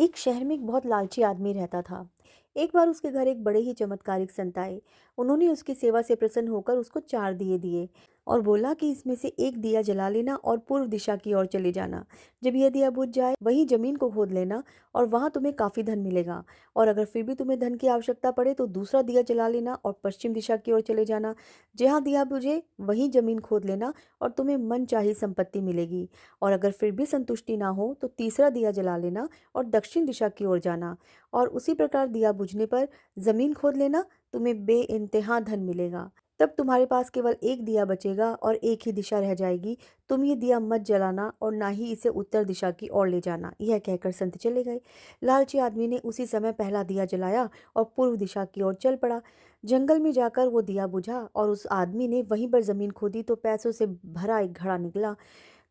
एक शहर में एक बहुत लालची आदमी रहता था। एक बार उसके घर एक बड़े ही चमत्कारिक संत आए। उन्होंने उसकी सेवा से प्रसन्न होकर उसको 4 दिए दिए और बोला कि इसमें से एक दिया जला लेना और पूर्व दिशा की ओर चले जाना। जब यह दिया बुझ जाए वहीं जमीन को खोद लेना और वहां तुम्हें काफी धन मिलेगा। और अगर फिर भी तुम्हें धन की आवश्यकता पड़े तो दूसरा दिया जला लेना और पश्चिम दिशा की ओर चले जाना। जहां दिया बुझे वहीं जमीन खोद लेना और तुम्हें मन चाही संपत्ति मिलेगी। और अगर फिर भी संतुष्टि ना हो तो तीसरा दिया जला लेना और दक्षिण दिशा की ओर जाना। और उसी प्रकार दिया बुझने पर जमीन खोद लेना, तुम्हें बेइंतहा धन मिलेगा। तब तुम्हारे पास केवल एक दिया बचेगा और एक ही दिशा रह जाएगी। तुम ये दिया मत जलाना और ना ही इसे उत्तर दिशा की ओर ले जाना। यह कहकर संत चले गए। लालची आदमी ने उसी समय पहला दिया जलाया और पूर्व दिशा की ओर चल पड़ा। जंगल में जाकर वो दिया बुझा और उस आदमी ने वहीं पर जमीन खोदी तो पैसों से भरा एक घड़ा निकला।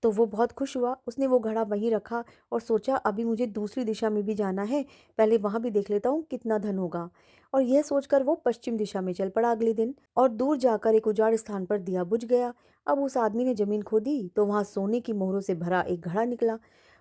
तो वो बहुत खुश हुआ। उसने वो घड़ा वहीं रखा और सोचा अभी मुझे दूसरी दिशा में भी जाना है, पहले वहां भी देख लेता हूँ कितना धन होगा। और यह सोचकर वो पश्चिम दिशा में चल पड़ा अगले दिन और दूर जाकर एक उजाड़ स्थान पर दिया बुझ गया। अब उस आदमी ने जमीन खोदी तो वहां सोने की मोहरों से भरा एक घड़ा निकला।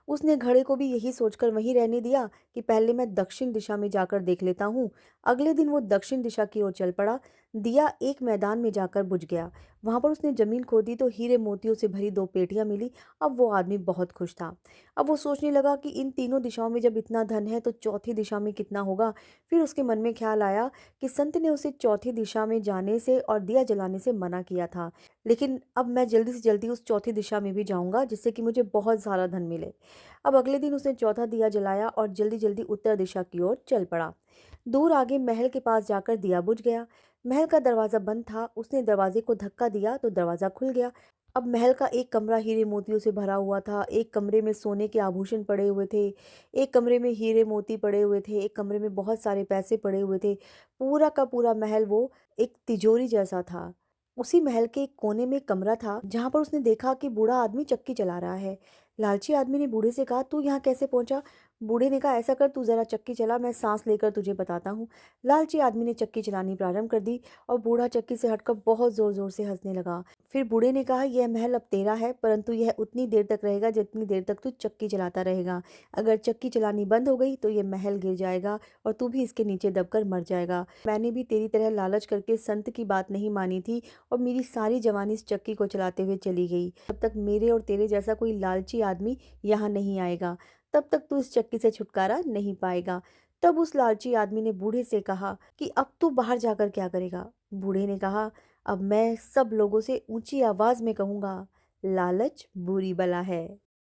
उसने घड़े को भी यही सोचकर वहीं रहने दिया कि पहले मैं दक्षिण दिशा में जाकर देख लेता हूँ। अगले दिन वो दक्षिण दिशा की ओर चल पड़ा। दिया एक मैदान में जाकर बुझ गया। वहां पर उसने जमीन खोदी तो हीरे मोतियों से भरी 2 पेटियां मिली। अब वो आदमी बहुत खुश था। अब वो सोचने लगा कि इन तीनों दिशाओं में जब इतना धन है तो चौथी दिशा में कितना होगा। फिर उसके मन में ख्याल आया कि संत ने उसे चौथी दिशा में जाने से और दिया जलाने से मना किया था, लेकिन अब मैं जल्दी से जल्दी उस चौथी दिशा में भी जाऊंगा जिससे कि मुझे बहुत सारा धन मिले। अब अगले दिन उसने चौथा दिया जलाया और जल्दी जल्दी उत्तर दिशा की ओर चल पड़ा। दूर आगे महल के पास जाकर दिया बुझ गया। महल का दरवाजा बंद था। उसने दरवाजे को धक्का दिया तो दरवाजा खुल गया। अब महल का एक कमरा हीरे मोतियों से भरा हुआ था। एक कमरे में सोने के आभूषण पड़े हुए थे, एक कमरे में हीरे मोती पड़े हुए थे, एक कमरे में बहुत सारे पैसे पड़े हुए थे। पूरा का पूरा महल वो एक तिजोरी जैसा था। उसी महल के एक कोने में एक कमरा था जहां पर उसने देखा कि बूढ़ा आदमी चक्की चला रहा है। लालची आदमी ने बूढ़े से कहा, तू यहाँ कैसे पहुंचा? बूढ़े ने कहा, ऐसा कर, तू जरा चक्की चला, मैं सांस लेकर तुझे बताता हूँ। लालची आदमी ने चक्की चलानी प्रारंभ कर दी और बूढ़ा चक्की से हटकर बहुत जोर जोर से हंसने लगा। फिर बूढ़े ने कहा, यह महल अब तेरा है, परंतु यह उतनी देर तक रहेगा जितनी देर तक तू चक्की चलाता रहेगा। अगर चक्की चलानी बंद हो गई तो यह महल गिर जाएगा और तू भी इसके नीचे दबकर मर जाएगा। मैंने भी तेरी तरह लालच करके संत की बात नहीं मानी थी और मेरी सारी जवानी इस चक्की को चलाते हुए चली गई। तब तक मेरे और तेरे जैसा कोई लालची आदमी यहाँ नहीं आएगा, तब तक तू इस चक्की से छुटकारा नहीं पाएगा। तब उस लालची आदमी ने बूढ़े से कहा कि अब तू बाहर जाकर क्या करेगा? बूढ़े ने कहा, अब मैं सब लोगों से ऊंची आवाज में कहूंगा, लालच बुरी बला है।